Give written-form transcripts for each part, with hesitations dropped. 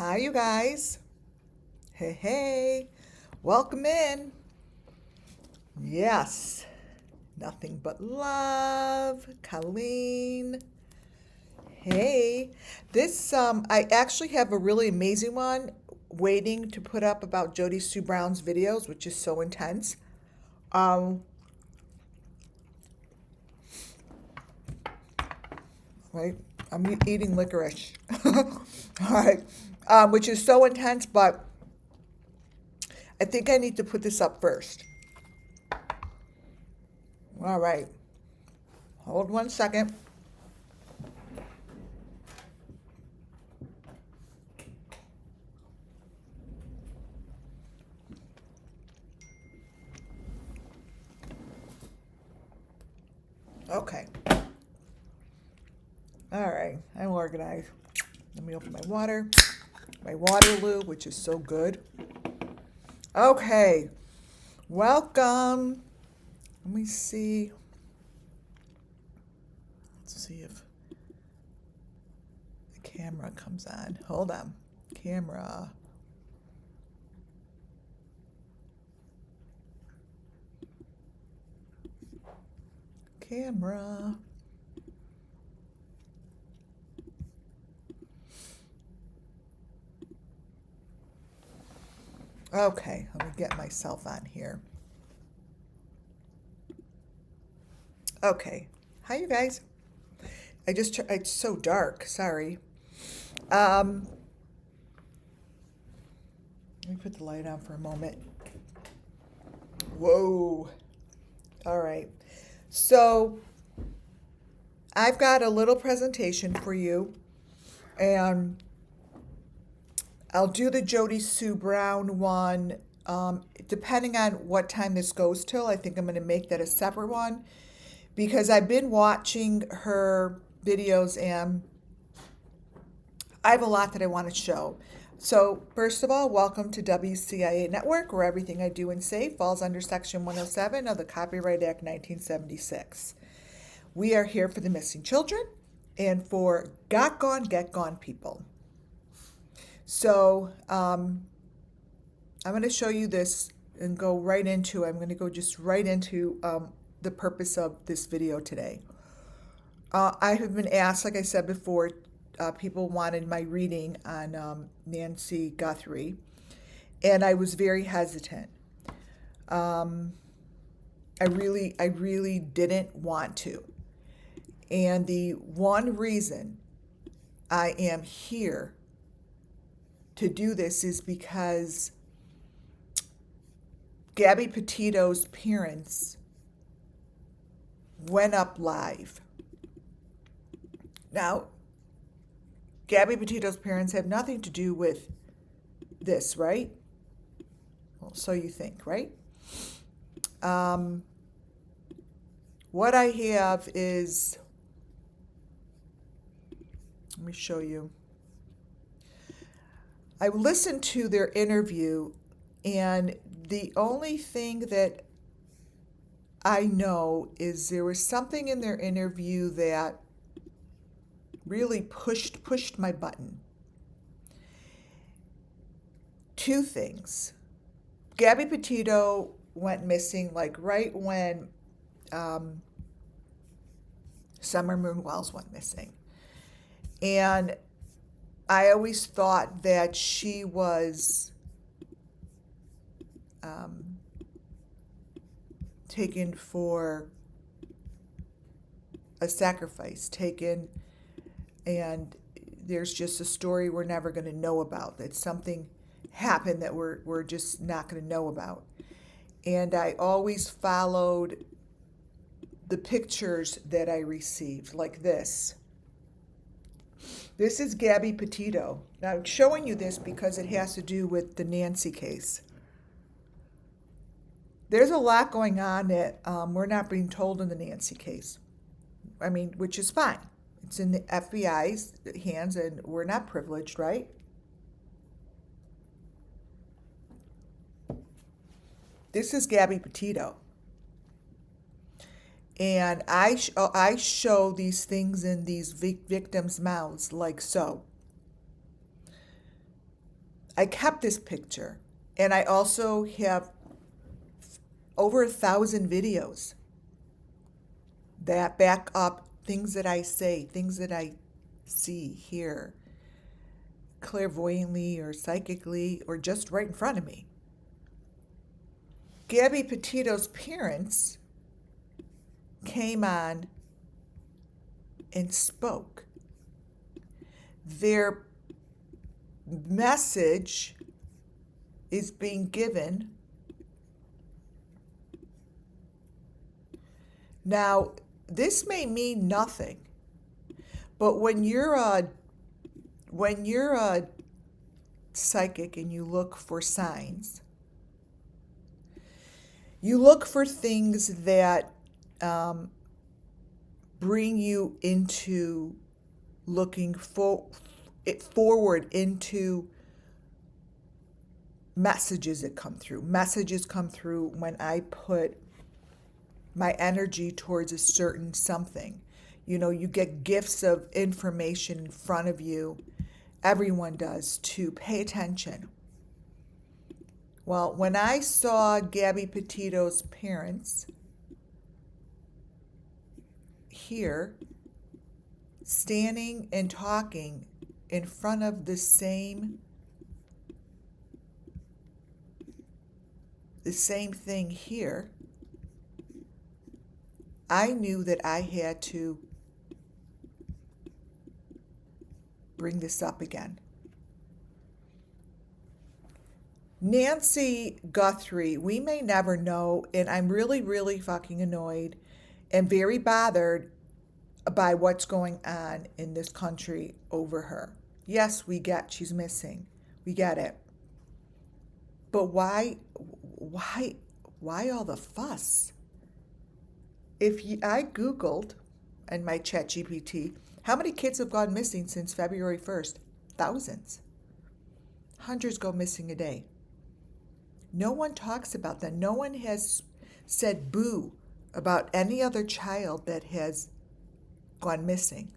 Hi, you guys. Hey, hey. Welcome in. Yes. Nothing but love. Colleen. Hey. I actually have a really amazing one waiting to put up about Jody Sue Brown's videos, which is so intense. Um, right? I'm eating licorice. All right. Which is so intense, but I think I need to put this up first. All right. Hold 1 second. Okay. All right. I'm organized. Let me open my Waterloo, which is so good. Okay. Welcome. Let me see. Let's see if the camera comes on. Hold on. Camera. Camera. Okay. Let me get myself on here. Okay. Hi, you guys. It's so dark. Sorry. Um, Let me put the light on for a moment. Whoa. All right. So I've got a little presentation for you, and I'll do the Jody Sue Brown one. Depending on what time this goes till, I think I'm going to make that a separate one because I've been watching her videos and I have a lot that I want to show. So, first of all, welcome to WCIA Network, where everything I do and say falls under Section 107 of the Copyright Act 1976. We are here for the missing children and for got gone, get gone people. So I'm going to show you this and go right into, I'm going to go just right into the purpose of this video today. I have been asked, like I said before, people wanted my reading on Nancy Guthrie, and I was very hesitant. I really didn't want to. And the one reason I am here to do this is because Gabby Petito's parents went up live. Now, Gabby Petito's parents have nothing to do with this, right? Well, so you think, right? What I have is, let me show you. I listened to their interview, and the only thing that I know is there was something in their interview that really pushed my button. Two things. Gabby Petito went missing like right when Summer Moon Wells went missing. And I always thought that she was taken for a sacrifice, and there's just a story we're never going to know about, that something happened that we're just not going to know about. And I always followed the pictures that I received, like this. This is Gabby Petito. Now, I'm showing you this because it has to do with the Nancy case. There's a lot going on that we're not being told in the Nancy case. I mean, which is fine. It's in the FBI's hands, and we're not privileged, right? This is Gabby Petito. And I show these things in these victims' mouths like so. I kept this picture, and I also have over 1,000 videos that back up things that I say, things that I see, hear, clairvoyantly or psychically, or just right in front of me. Gabby Petito's parents came on and spoke. Their message is being given. Now, this may mean nothing, but when you're a psychic and you look for signs, you look for things that bring you into looking forward into messages that come through. Messages come through when I put my energy towards a certain something. You know, you get gifts of information in front of you. Everyone does, to pay attention. Well, when I saw Gabby Petito's parents here standing and talking in front of the same thing here, I knew that I had to bring this up again. Nancy Guthrie, we may never know, and I'm really, really fucking annoyed and very bothered by what's going on in this country over her. Yes, we get she's missing. We get it. But why all the fuss? I Googled in my ChatGPT, how many kids have gone missing since February 1st? Thousands. Hundreds go missing a day. No one talks about that. No one has said boo about any other child that has gone missing.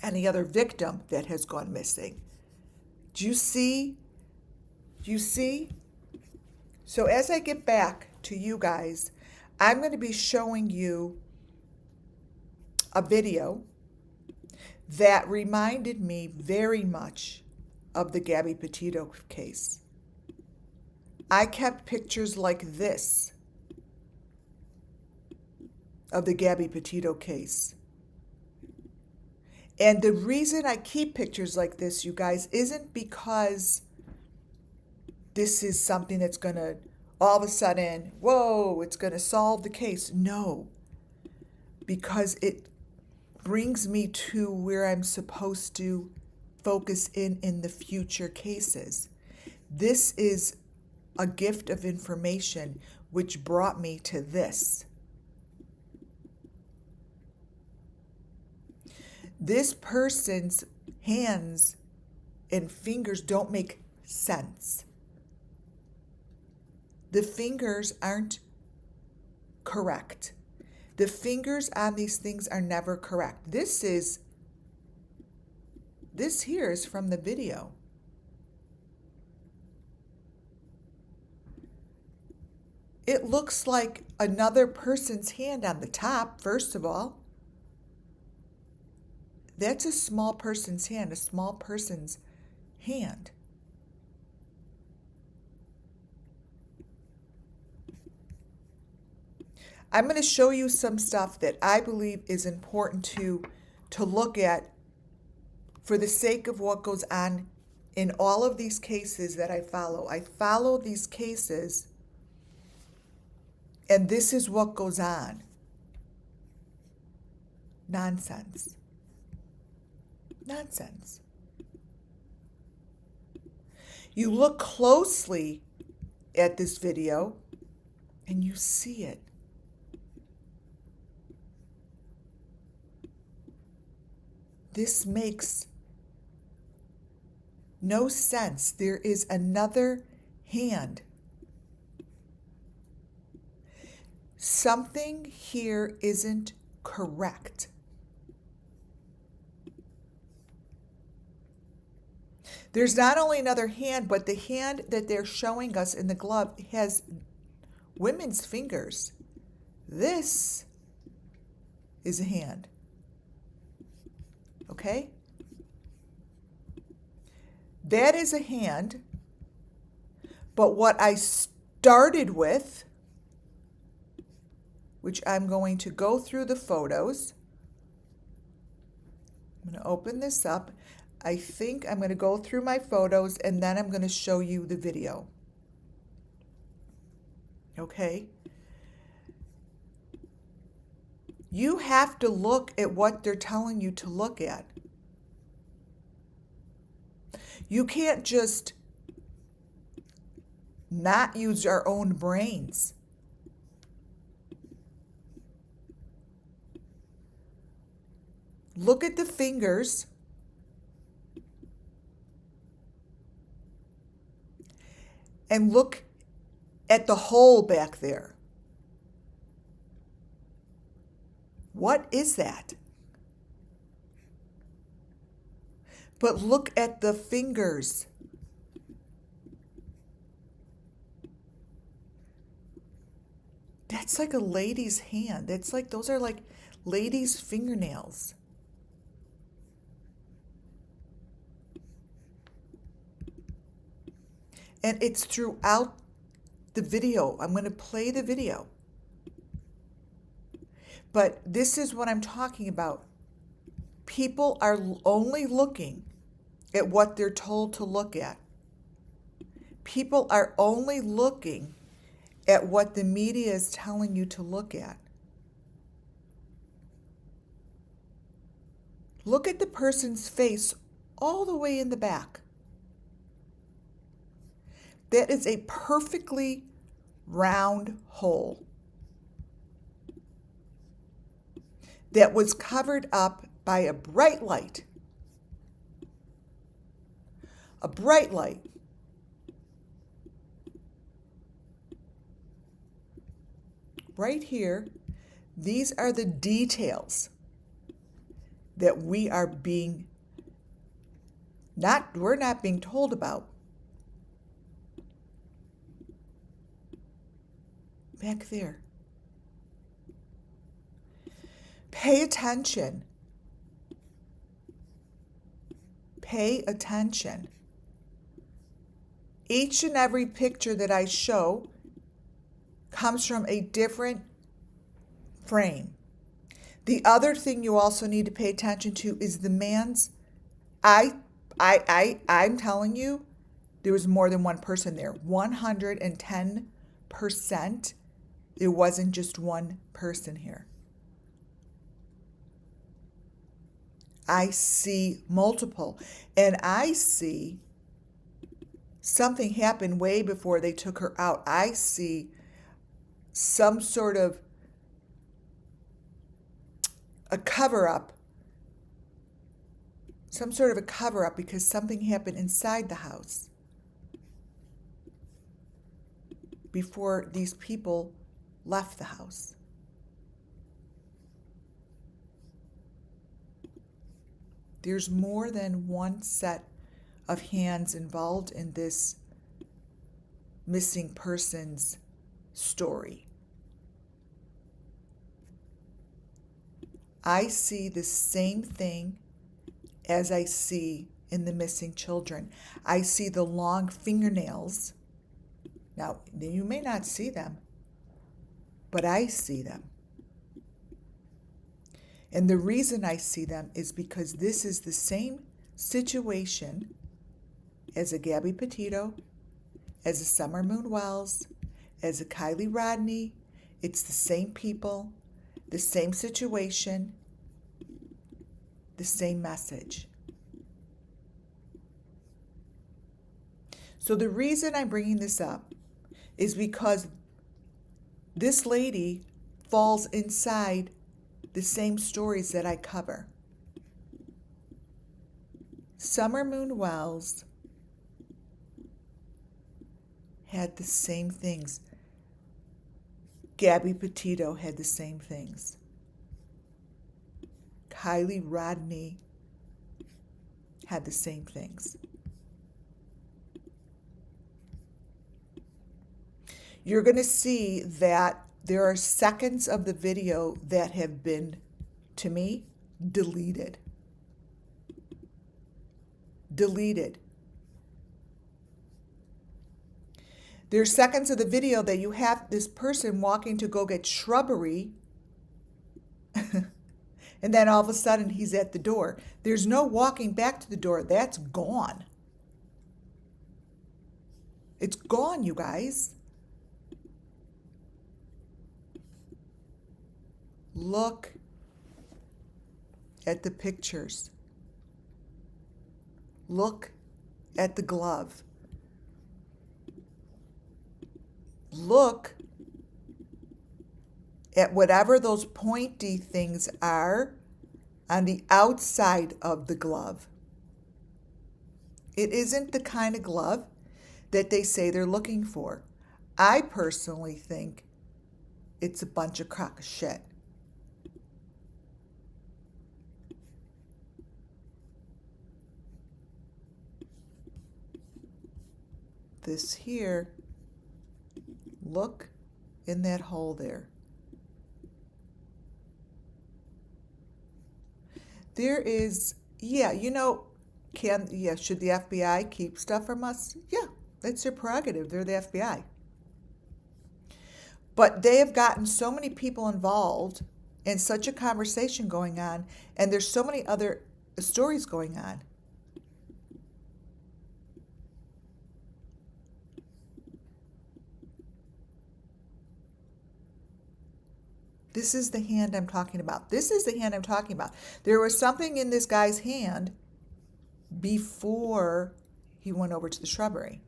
Any other victim that has gone missing. Do you see? So as I get back to you guys, I'm going to be showing you a video that reminded me very much of the Gabby Petito case. I kept pictures like this of the Gabby Petito case. And the reason I keep pictures like this, you guys, isn't because this is something that's going to all of a sudden, whoa, it's going to solve the case. No, because it brings me to where I'm supposed to focus in the future cases. This is a gift of information which brought me to this. This person's hands and fingers don't make sense. The fingers aren't correct. The fingers on these things are never correct. This here is from the video. It looks like another person's hand on the top, first of all. That's a small person's hand, a small person's hand. I'm going to show you some stuff that I believe is important to look at for the sake of what goes on in all of these cases that I follow. I follow these cases, and this is what goes on. Nonsense. Nonsense. You look closely at this video, and you see it. This makes no sense. There is another hand. Something here isn't correct. There's not only another hand, but the hand that they're showing us in the glove has women's fingers. This is a hand. Okay? That is a hand. But what I started with, which I'm going to go through the photos. I'm going to open this up. I think I'm going to go through my photos and then I'm going to show you the video. Okay? You have to look at what they're telling you to look at. You can't just not use our own brains. Look at the fingers. And look at the hole back there. What is that? But look at the fingers. That's like a lady's hand. That's like, those are like ladies' fingernails. And it's throughout the video. I'm going to play the video. But this is what I'm talking about. People are only looking at what they're told to look at. People are only looking at what the media is telling you to look at. Look at the person's face all the way in the back. That is a perfectly round hole that was covered up by a bright light. A bright light. Right here, these are the details that we're not being told about. Back there. Pay attention. Pay attention. Each and every picture that I show comes from a different frame. The other thing you also need to pay attention to is the man's. I'm telling you, there was more than one person there. 110%. It wasn't just one person here. I see multiple. And I see something happened way before they took her out. I see some sort of a cover-up. Some sort of a cover-up because something happened inside the house before these people left the house. There's more than one set of hands involved in this missing persons story. I see the same thing as I see in the missing children. I see the long fingernails. Now, you may not see them, but I see them. And the reason I see them is because this is the same situation as a Gabby Petito, as a Summer Moon Wells, as a Kiely Rodni. It's the same people, the same situation, the same message. So the reason I'm bringing this up is because this lady falls inside the same stories that I cover. Summer Moon Wells had the same things. Gabby Petito had the same things. Kiely Rodni had the same things. you're going to see that there are seconds of the video that have been, to me, deleted. Deleted. There's seconds of the video that you have this person walking to go get shrubbery, and then all of a sudden he's at the door. There's no walking back to the door. That's gone. It's gone, you guys. Look at the pictures. Look at the glove. Look at whatever those pointy things are on the outside of the glove. It isn't the kind of glove that they say they're looking for. I personally think it's a bunch of crock of shit. This here, look in that hole there. There is, yeah, should the FBI keep stuff from us? Yeah, that's their prerogative. They're the FBI. But they have gotten so many people involved and such a conversation going on, and there's so many other stories going on. This is the hand I'm talking about. This is the hand I'm talking about. There was something in this guy's hand before he went over to the shrubbery.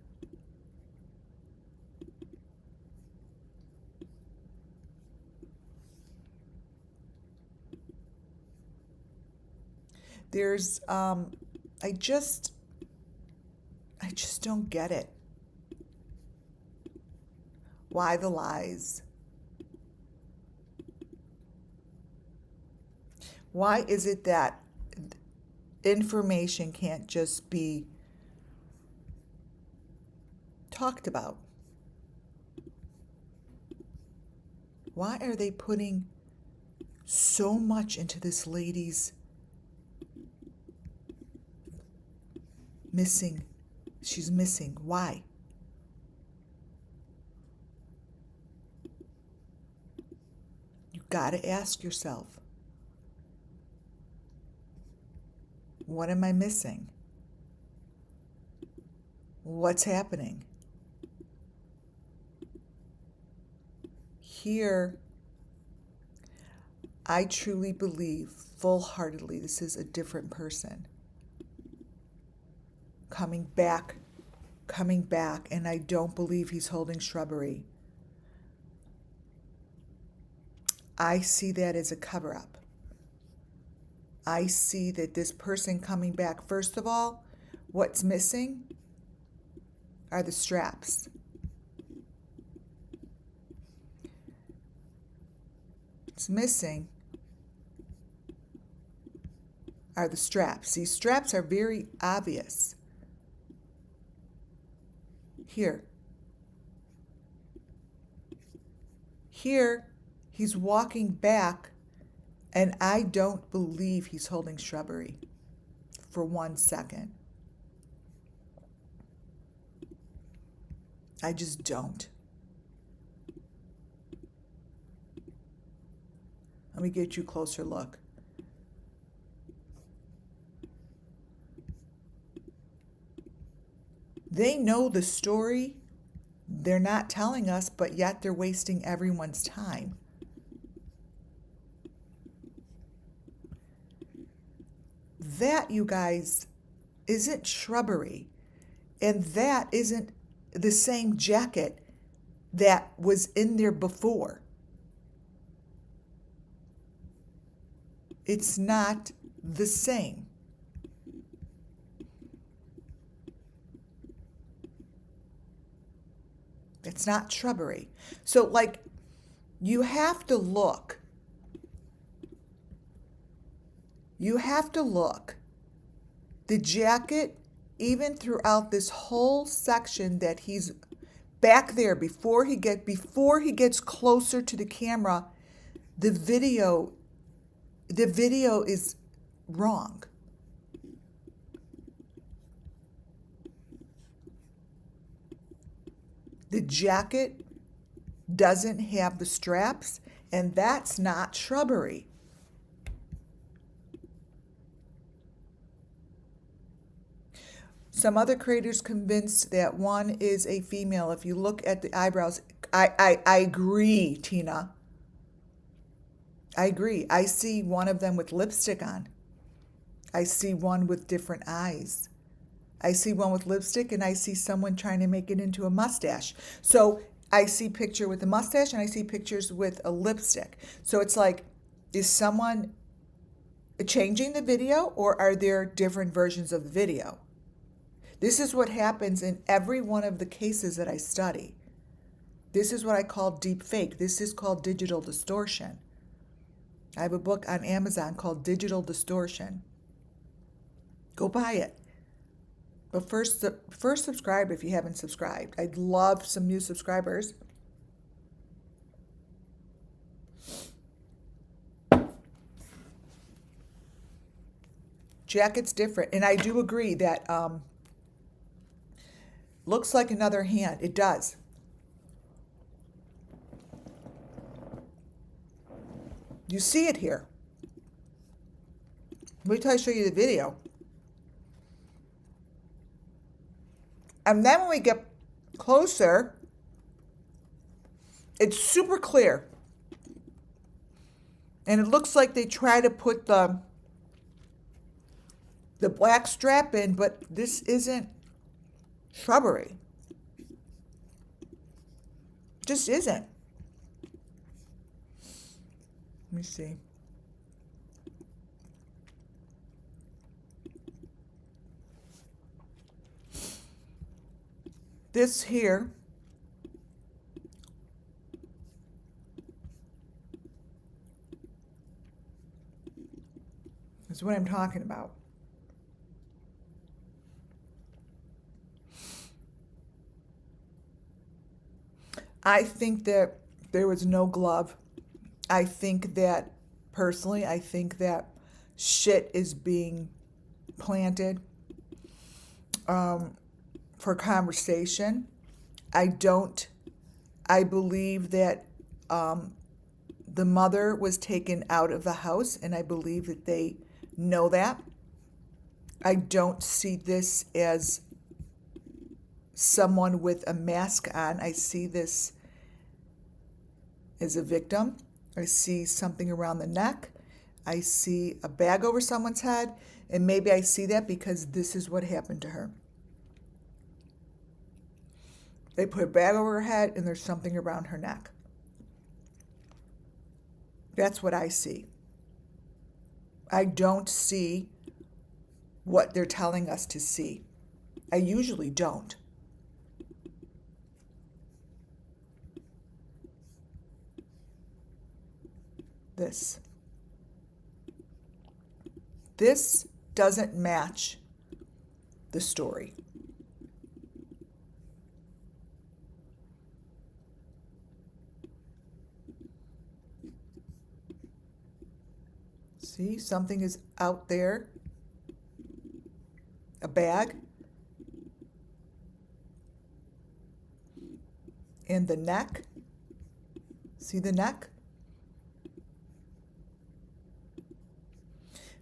There's, I just don't get it. Why the lies? Why is it that information can't just be talked about? Why are they putting so much into this lady's missing? She's missing. Why? You got to ask yourself. What am I missing? What's happening? Here, I truly believe full-heartedly this is a different person. Coming back, and I don't believe he's holding shrubbery. I see that as a cover-up. I see that this person coming back, first of all, what's missing are the straps. What's missing are the straps. These straps are very obvious. Here. Here, he's walking back, and I don't believe he's holding shrubbery for 1 second. I just don't. Let me get you a closer look. They know the story. They're not telling us, but yet they're wasting everyone's time. That, you guys, isn't shrubbery. And that isn't the same jacket that was in there before. It's not the same. It's not shrubbery. So, you have to look. You have to look. The jacket, even throughout this whole section that he's back there, before he gets closer to the camera, the video is wrong. The jacket doesn't have the straps, and that's not shrubbery. Some other creators convinced that one is a female. If you look at the eyebrows, I agree, Tina. I agree. I see one of them with lipstick on. I see one with different eyes. I see one with lipstick, and I see someone trying to make it into a mustache. So I see picture with a mustache, and I see pictures with a lipstick. So it's like, is someone changing the video, or are there different versions of the video? This is what happens in every one of the cases that I study. This is what I call deep fake. This is called digital distortion. I have a book on Amazon called Digital Distortion. Go buy it. But first subscribe if you haven't subscribed. I'd love some new subscribers. Jacket's different. And I do agree that looks like another hand. It does. You see it here. Wait till I show you the video. And then when we get closer, it's super clear. And it looks like they try to put the black strap in, but this isn't shrubbery. Just isn't. Let me see. This here is what I'm talking about. I think that there was no glove. I think that, personally, I think that shit is being planted for conversation. I believe that the mother was taken out of the house, and I believe that they know that. I don't see this as someone with a mask on. I see this as a victim. I see something around the neck. I see a bag over someone's head, and maybe I see that because this is what happened to her. They put a bag over her head, and there's something around her neck. That's what I see. I don't see what they're telling us to see. I usually don't. This doesn't match the story. See, something is out there. A bag. And the neck. See the neck?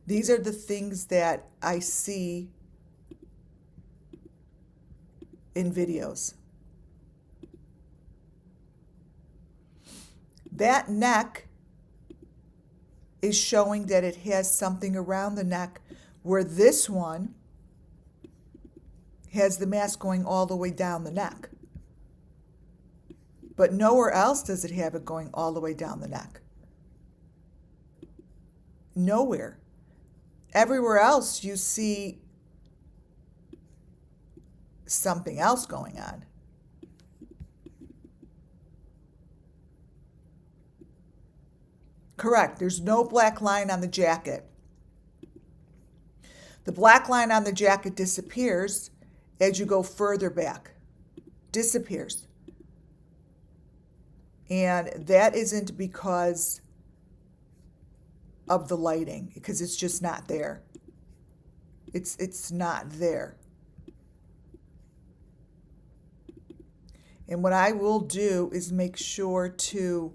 These are the things that I see in videos. That neck is showing that it has something around the neck, where this one has the mask going all the way down the neck. But nowhere else does it have it going all the way down the neck. Nowhere. Everywhere else you see something else going on. Correct. There's no black line on the jacket. The black line on the jacket disappears as you go further back. Disappears. And that isn't because of the lighting, because it's just not there. It's not there. And what I will do is make sure to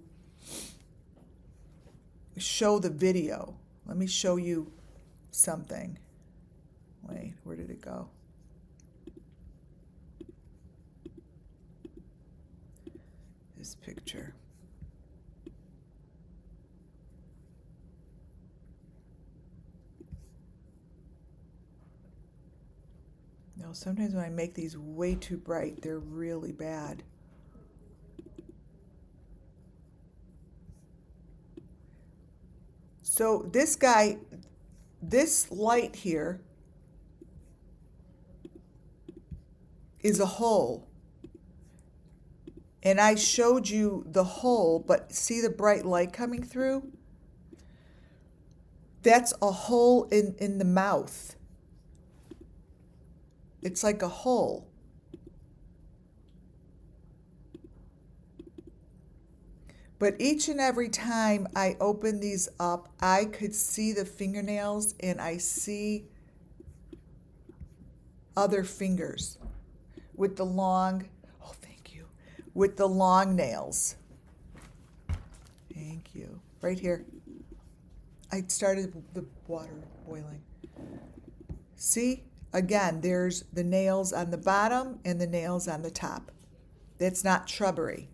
show the video. Let me show you something. Wait, where did it go? This picture. No, sometimes when I make these way too bright, they're really bad. So this guy, this light here is a hole. And I showed you the hole, but see the bright light coming through? That's a hole in the mouth. It's like a hole. But each and every time I open these up, I could see the fingernails and I see other fingers with the long, oh, thank you, with the long nails. Thank you. Right here. I started the water boiling. See? Again, there's the nails on the bottom and the nails on the top. That's not shrubbery.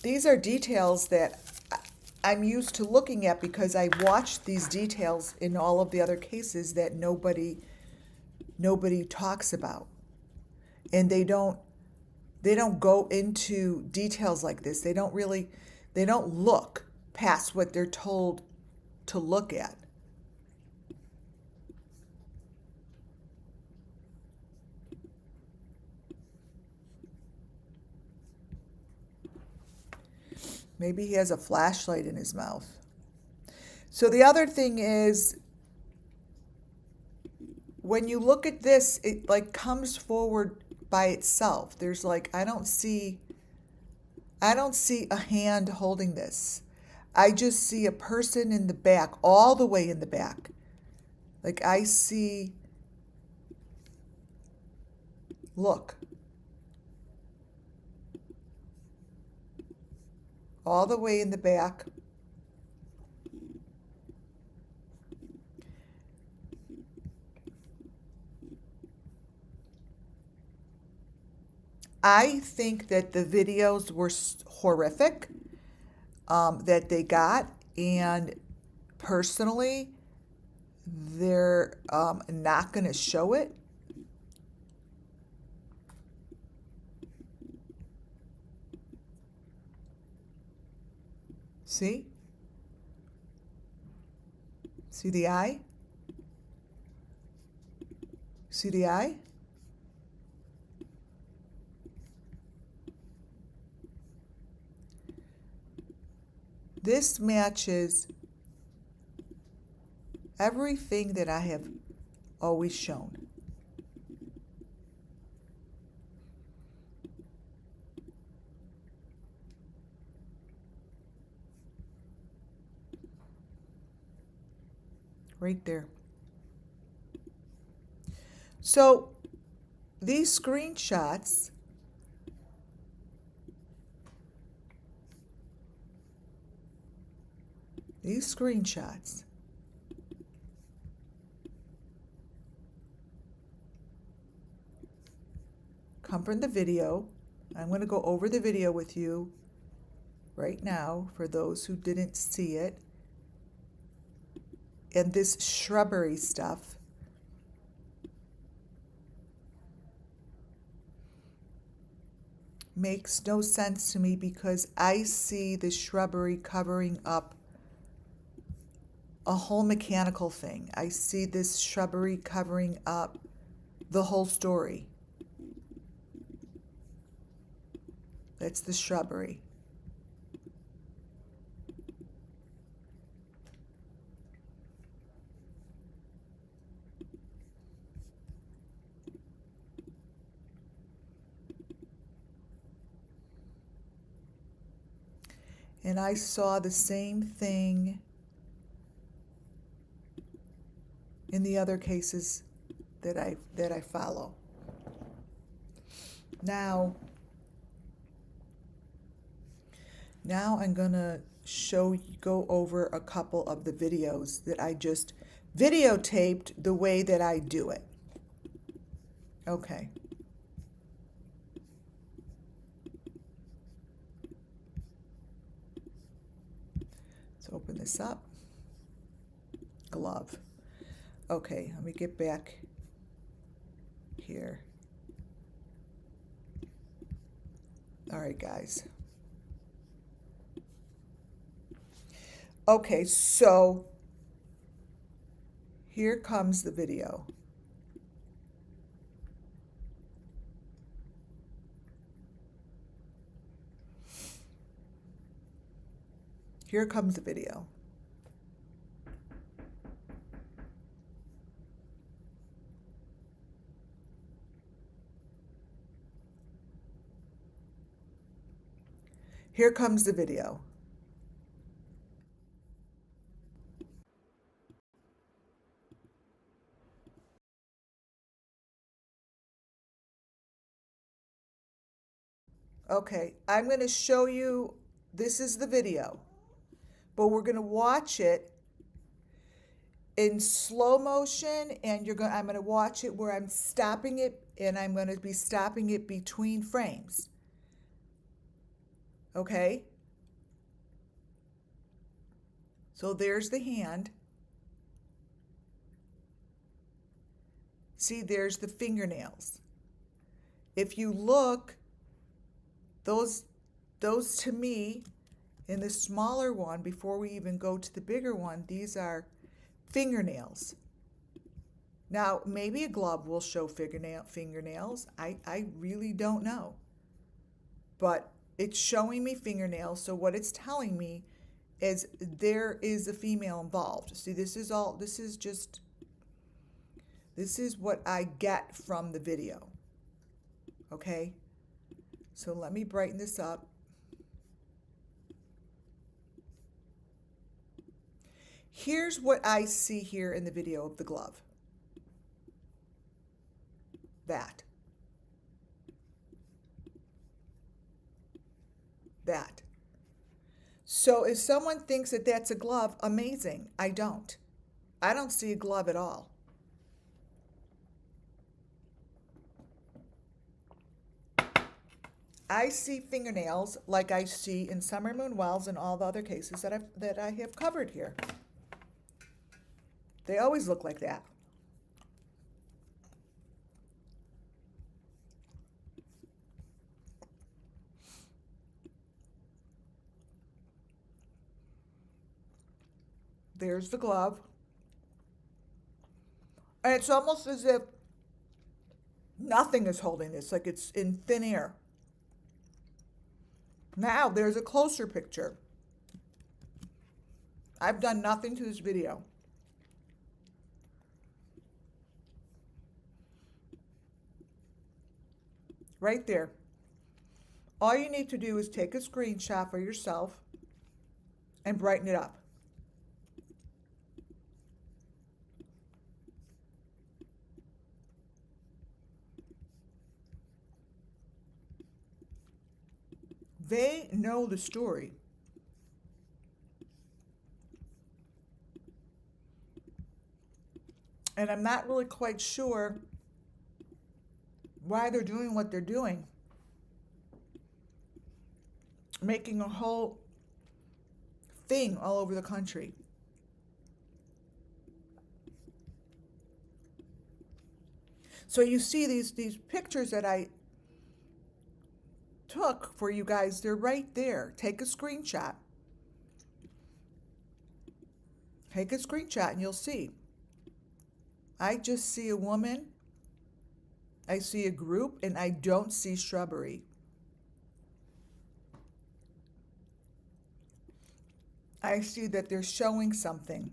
These are details that I'm used to looking at because I watched these details in all of the other cases that nobody talks about. And they don't go into details like this. They don't look past what they're told to look at. Maybe he has a flashlight in his mouth. So the other thing is, when you look at this, it like comes forward by itself. There's like, I don't see a hand holding this. I just see a person in the back, all the way in the back. Like I see, look, all the way in the back. I think that the videos were horrific that they got, and personally, they're not going to show it. See? See the eye? See the eye? This matches everything that I have always shown. Right there. So these screenshots come from the video. I'm going to go over the video with you right now for those who didn't see it. And this shrubbery stuff makes no sense to me because I see the shrubbery covering up a whole mechanical thing. I see this shrubbery covering up the whole story. That's the shrubbery. And I saw the same thing in the other cases that I follow. Now I'm gonna go over a couple of the videos that I just videotaped the way that I do it. Okay. Let's open this up. Glove. Okay, let me get back here. All right, guys. Okay, so here comes the video. Here comes the video. Here comes the video. Okay, I'm going to show you, this is the video, but we're going to watch it in slow motion, and I'm going to watch it where I'm stopping it, and I'm going to be stopping it between frames. Okay? So there's the hand. See, there's the fingernails. If you look, those to me, in the smaller one, before we even go to the bigger one, these are fingernails. Now, maybe a glove will show fingernails. I really don't know. But it's showing me fingernails, so what it's telling me is there is a female involved. See, this is what I get from the video. Okay? So let me brighten this up. Here's what I see here in the video of the glove. That. So if someone thinks that that's a glove, amazing. I don't. I don't see a glove at all. I see fingernails like I see in Summer Moon Wells and all the other cases that I have covered here. They always look like that. There's the glove. And it's almost as if nothing is holding this, like it's in thin air. Now, there's a closer picture. I've done nothing to this video. Right there. All you need to do is take a screenshot for yourself and brighten it up. They know the story. And I'm not really quite sure why they're doing what they're doing. Making a whole thing all over the country. So you see these pictures that I took for you guys, they're right there. Take a screenshot. Take a screenshot and you'll see. I just see a woman, I see a group, and I don't see shrubbery. I see that they're showing something.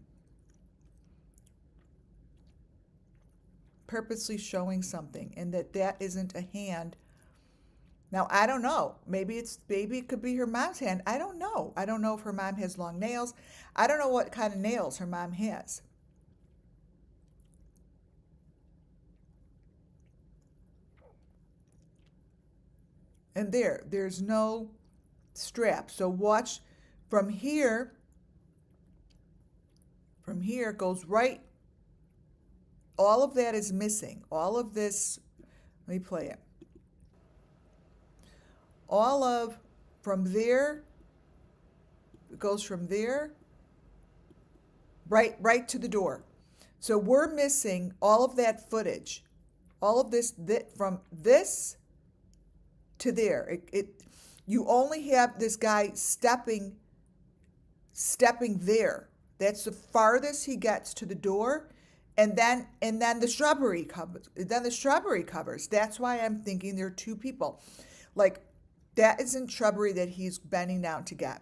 Purposely showing something, and that isn't a hand Now, I don't know. Maybe it could be her mom's hand. I don't know. I don't know if her mom has long nails. I don't know what kind of nails her mom has. And there's no strap. So watch from here. From here goes right. All of that is missing. All of this, let me play it. All of, from there, it goes from there right to the door. So we're missing all of that footage. All of this from this to there. You only have this guy stepping there. That's the farthest he gets to the door. And then the shrubbery covers. Then the shrubbery covers. That's why I'm thinking there are two people. Like, that isn't shrubbery that he's bending down to get.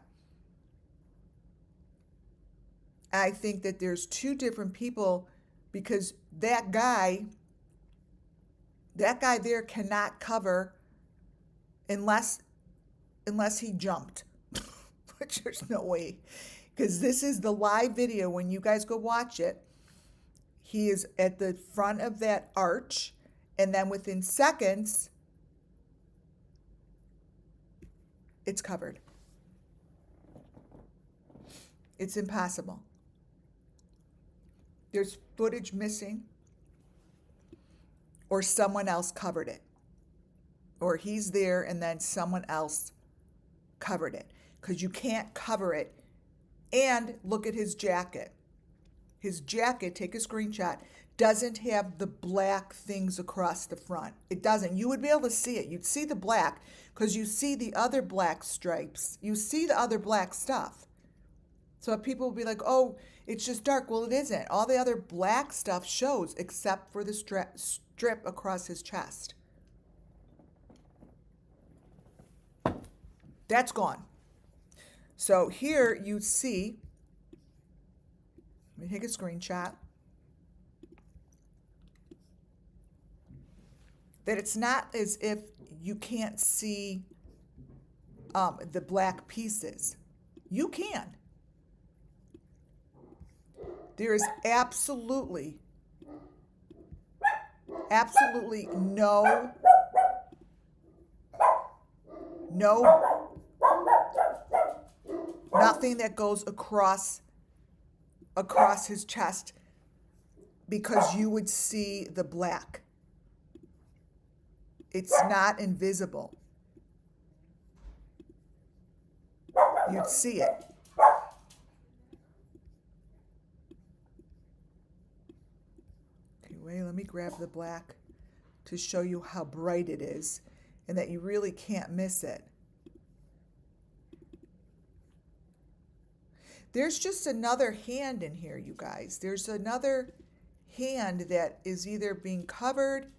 I think that there's two different people, because that guy there cannot cover unless he jumped, which there's no way, because this is the live video. When you guys go watch it, he is at the front of that arch, and then within seconds, it's covered. It's impossible. There's footage missing, or someone else covered it, or he's there and then someone else covered it, because you can't cover it. And look at his jacket. His jacket, take a screenshot, doesn't have the black things across the front. It doesn't. You would be able to see it. You'd see the black because you see the other black stripes. You see the other black stuff. So people will be like, oh, it's just dark. Well, it isn't. All the other black stuff shows except for the strip across his chest. That's gone. So here you see, let me take a screenshot, that it's not as if you can't see the black pieces. You can. There is absolutely no nothing that goes across his chest, because you would see the black. It's not invisible. You'd see it. Okay, wait, let me grab the black to show you how bright it is and that you really can't miss it. There's just another hand in here, you guys. There's another hand that is either being covered.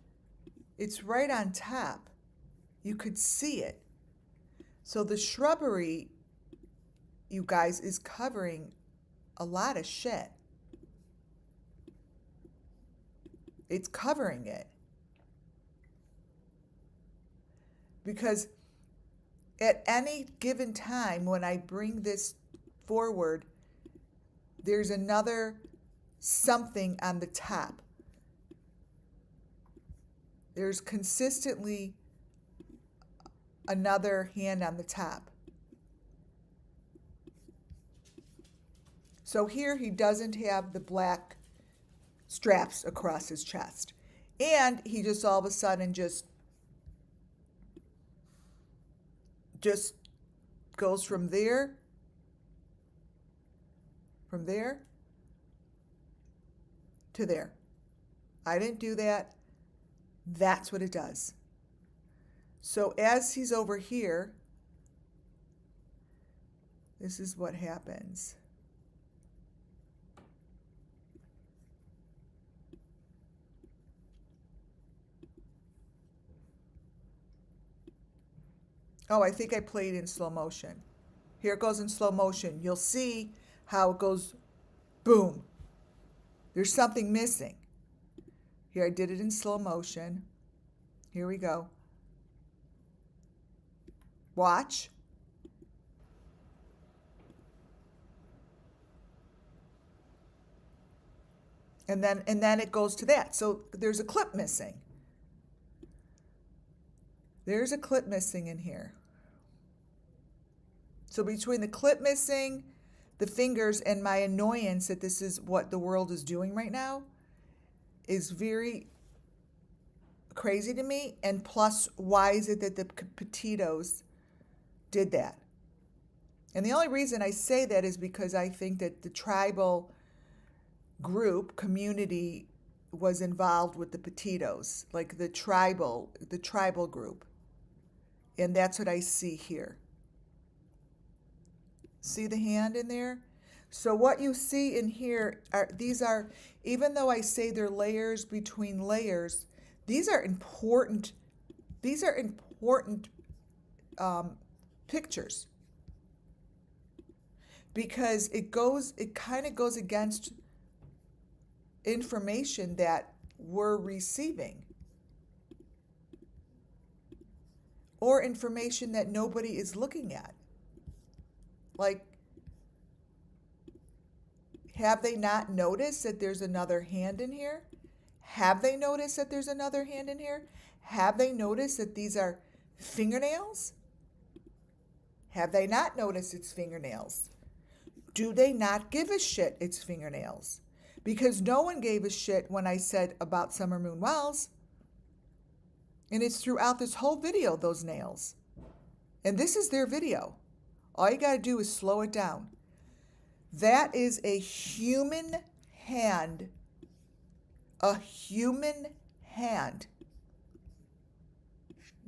It's right on top. You could see it. So the shrubbery, you guys, is covering a lot of shit. It's covering it. Because at any given time when I bring this forward, there's another something on the top. There's consistently another hand on the top. So here he doesn't have the black straps across his chest. And he just all of a sudden just goes from there to there. I didn't do that. That's what it does. So as he's over here, this is what happens. Oh, I think I played in slow motion. Here it goes in slow motion. You'll see how it goes boom. There's something missing. Here, I did it in slow motion. Here we go. Watch. And then it goes to that. So there's a clip missing. There's a clip missing in here. So between the clip missing, the fingers, and my annoyance that this is what the world is doing right now is very crazy to me. And plus, why is it that the Petitos did that? And the only reason I say that is because I think that the tribal group, community, was involved with the Petitos, like the tribal group. And that's what I see here. See the hand in there? So what you see in here these are, even though I say they're layers between layers, these are important pictures, because it kind of goes against information that we're receiving, or information that nobody is looking at. Like, have they not noticed that there's another hand in here? Have they noticed that there's another hand in here? Have they noticed that these are fingernails? Have they not noticed it's fingernails? Do they not give a shit it's fingernails? Because no one gave a shit when I said about Summer Moon Wells. And it's throughout this whole video, those nails. And this is their video. All you got to do is slow it down. That is a human hand. A human hand.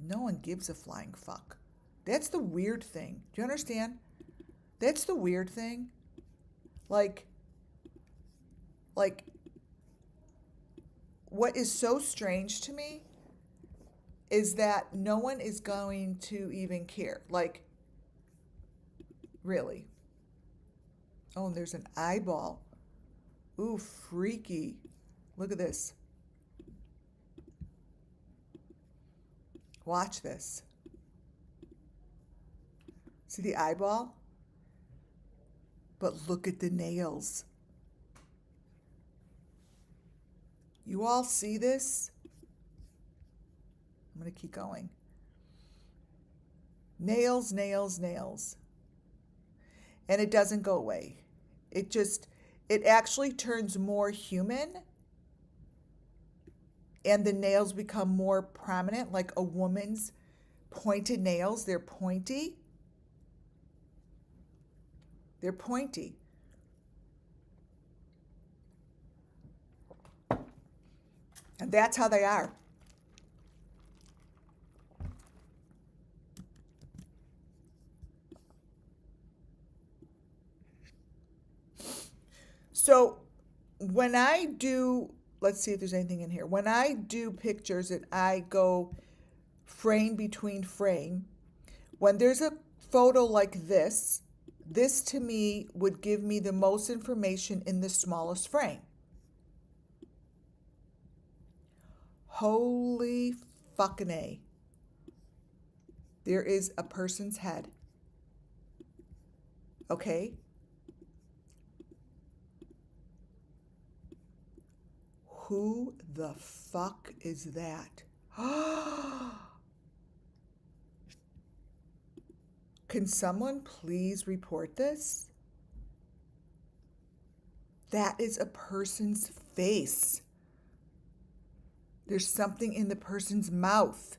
No one gives a flying fuck. That's the weird thing. Do you understand? That's the weird thing. Like, what is so strange to me is that no one is going to even care. Like, really. Oh, and there's an eyeball. Ooh, freaky. Look at this. Watch this. See the eyeball? But look at the nails. You all see this? I'm going to keep going. Nails, nails, nails. And it doesn't go away. It actually turns more human, and the nails become more prominent, like a woman's pointed nails. They're pointy. They're pointy. And that's how they are. So when I do, let's see if there's anything in here. When I do pictures and I go frame between frame, when there's a photo like this to me would give me the most information in the smallest frame. Holy fucking A. There is a person's head. Okay? Who the fuck is that? Can someone please report this? That is a person's face. There's something in the person's mouth.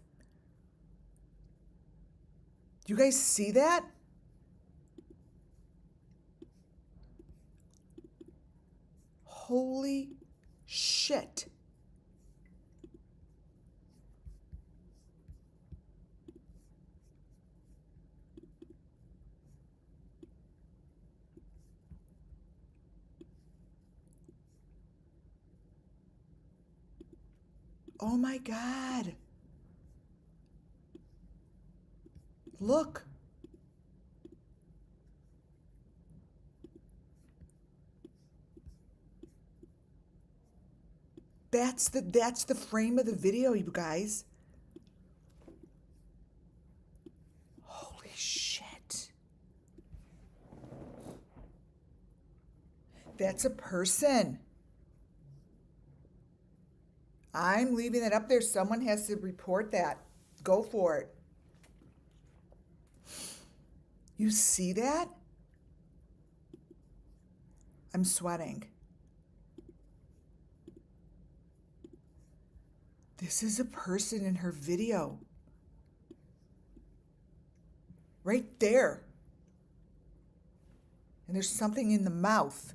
Do you guys see that? Holy shit. Oh my God. Look. That's the frame of the video, you guys. Holy That's a person. I'm leaving it up there. Someone has to report that. Go for it. You see that? I'm sweating. This is a person in her video. Right there. And there's something in the mouth.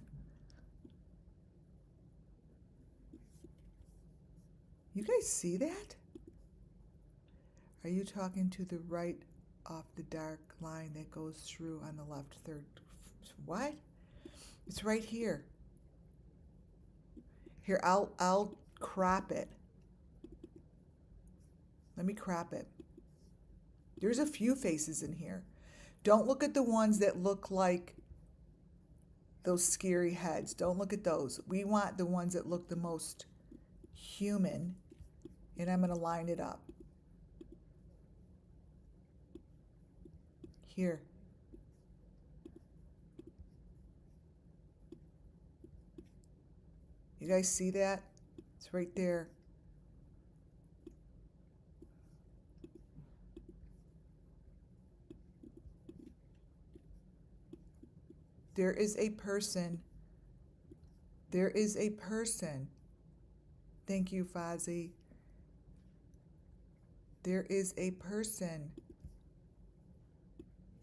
You guys see that? Are you talking to the right off the dark line that goes through on the left third? What? It's right here. Here, I'll crop it. Let me crop it. There's a few faces in here. Don't look at the ones that look like those scary heads. Don't look at those. We want the ones that look the most human. And I'm going to line it up. Here. You guys see that? It's right there. There is a person. There is a person. Thank you, Fozzie. There is a person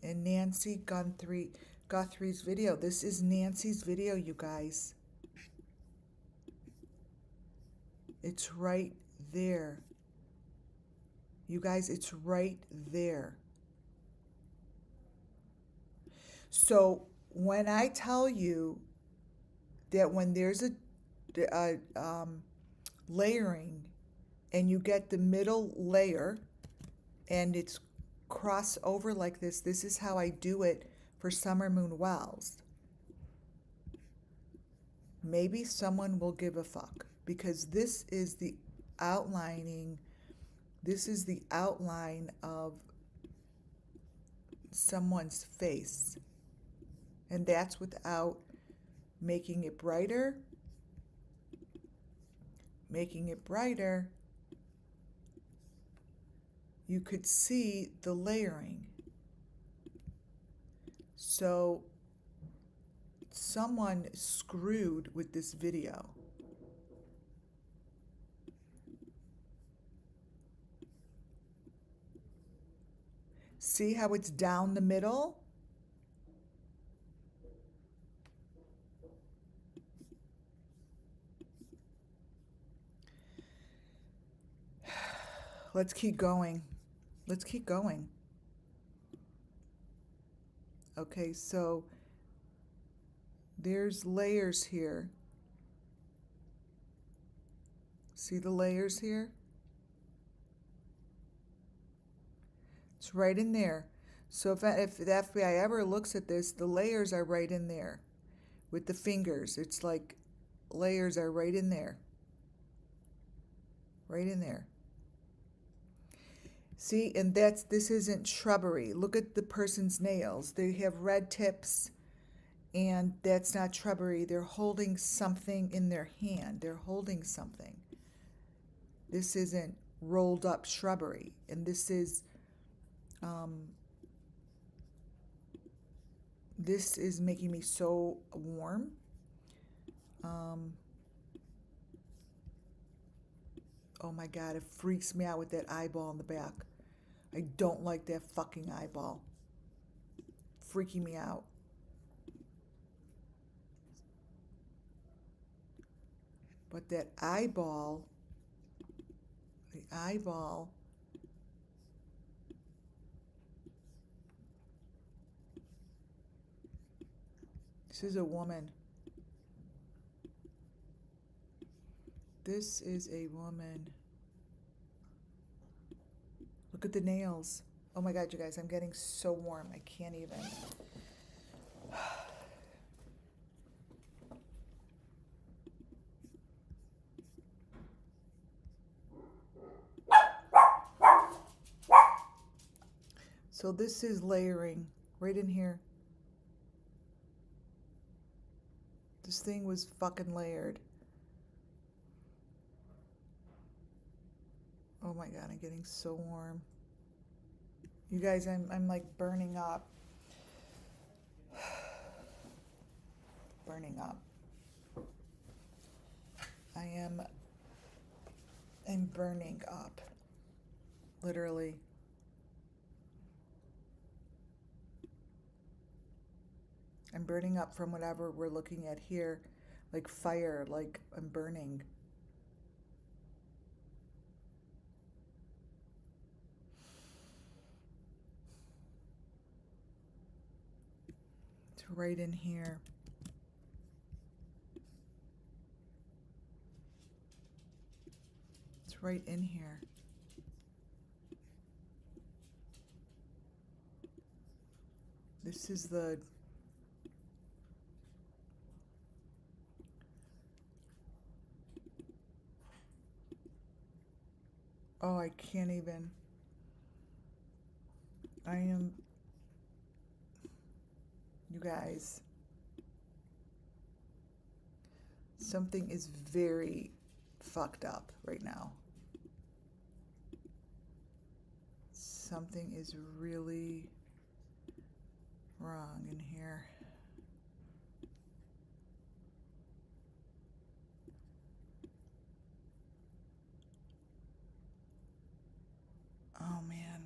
in Nancy Guthrie's video. This is Nancy's video, you guys. It's right there. You guys, it's right there. So when I tell you that when there's a layering and you get the middle layer and it's cross over like this, this is how I do it for Summer Moon Wells. Maybe someone will give a fuck, because this is the outlining, this is the outline of someone's face. And that's without making it brighter. Making it brighter, you could see the layering. So someone screwed with this video. See how it's down the middle? Let's keep going. Let's keep going. Okay, so there's layers here. See the layers here? It's right in there. So if the FBI ever looks at this, the layers are right in there with the fingers. It's like layers are right in there. Right in there. See, and this isn't shrubbery. Look at the person's nails. They have red tips, and that's not shrubbery. They're holding something in their hand. They're holding something. This isn't rolled up shrubbery, and this is making me so warm. Oh my God, it freaks me out with that eyeball in the back. I don't like that fucking eyeball. Freaking me out. But that eyeball, the eyeball, this is a woman. This is a woman. Look at the nails. Oh my God, you guys, I'm getting so warm. I can't even. So this is layering right in here. This thing was fucking layered. Oh my God, I'm getting so warm. You guys, I'm like burning up. Burning up. I'm burning up. Literally. I'm burning up from whatever we're looking at here. Like fire, like I'm burning. It's right in here. It's right in here. This is the... Oh, I can't even. I am... You guys. Something is very fucked up right now. Something is really wrong in here. Oh man.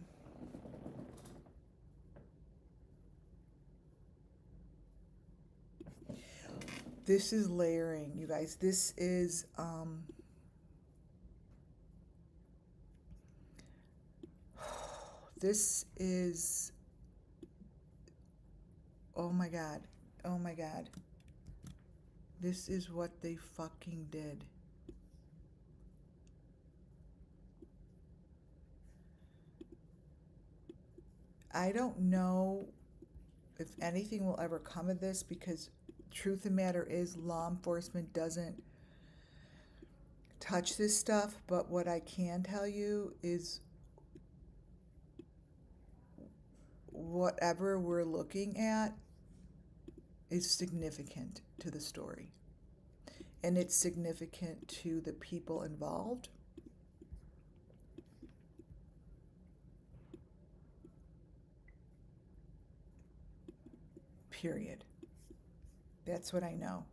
This is layering, you guys. This is this is, oh my God. Oh my God. This is what they fucking did. I don't know if anything will ever come of this, because truth of the matter is law enforcement doesn't touch this stuff. But what I can tell you is whatever we're looking at is significant to the story. And it's significant to the people involved. Period. That's what I know.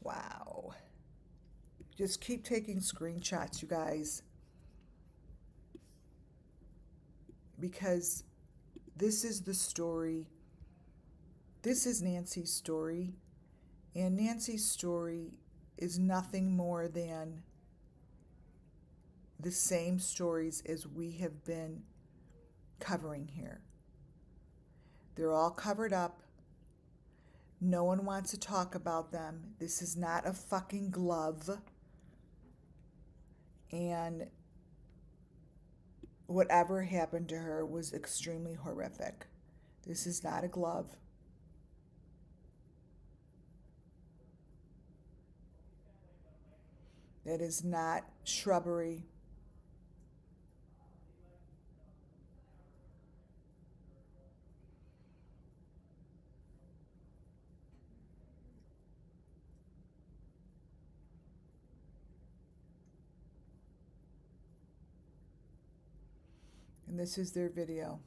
Wow. Just keep taking screenshots, you guys. Because this is the story. This is Nancy's story. And Nancy's story is nothing more than the same stories as we have been covering here. They're all covered up. No one wants to talk about them. This is not a fucking glove. And whatever happened to her was extremely horrific. This is not a glove. That is not shrubbery. And this is their video.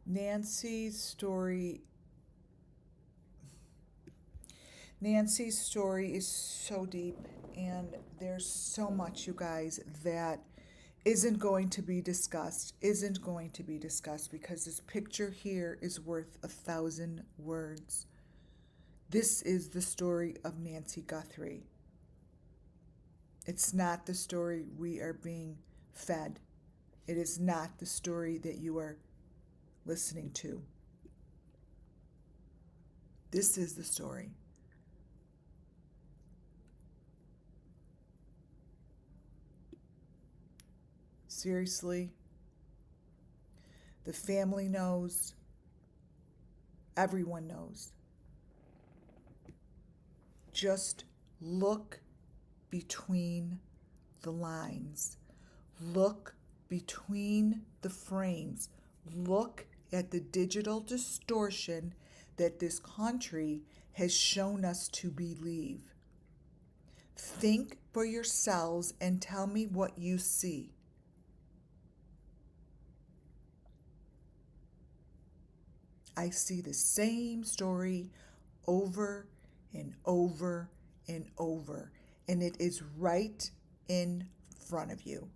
Nancy's story is so deep, and there's so much, you guys, that isn't going to be discussed, because this picture here is worth 1,000 words. This is the story of Nancy Guthrie. It's not the story we are being fed. It is not the story that you are listening to. This is the story. Seriously. The family knows. Everyone knows. Just look between the lines. Look between the frames. Look at the digital distortion that this country has shown us to believe. Think for yourselves and tell me what you see. I see the same story over and over and over, and it is right in front of you.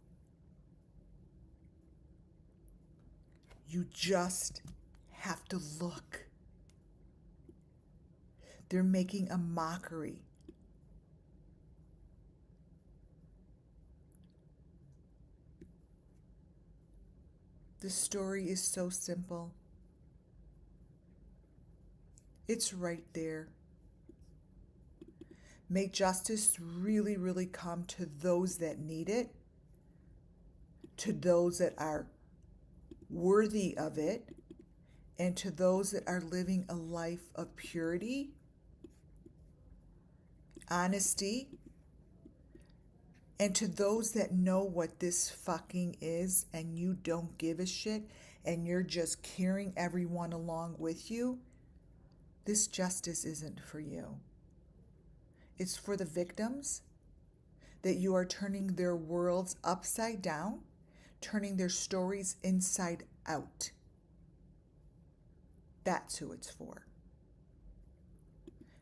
You just have to look. They're making a mockery. The story is so simple. It's right there. May justice really, really come to those that need it, to those that are worthy of it, and to those that are living a life of purity, honesty, and to those that know what this fucking is and you don't give a shit and you're just carrying everyone along with you. This justice isn't for you. It's for the victims, that you are turning their worlds upside down, turning their stories inside out. That's who it's for.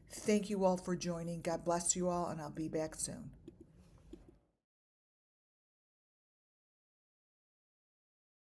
Thank you all for joining. God bless you all, and I'll be back soon.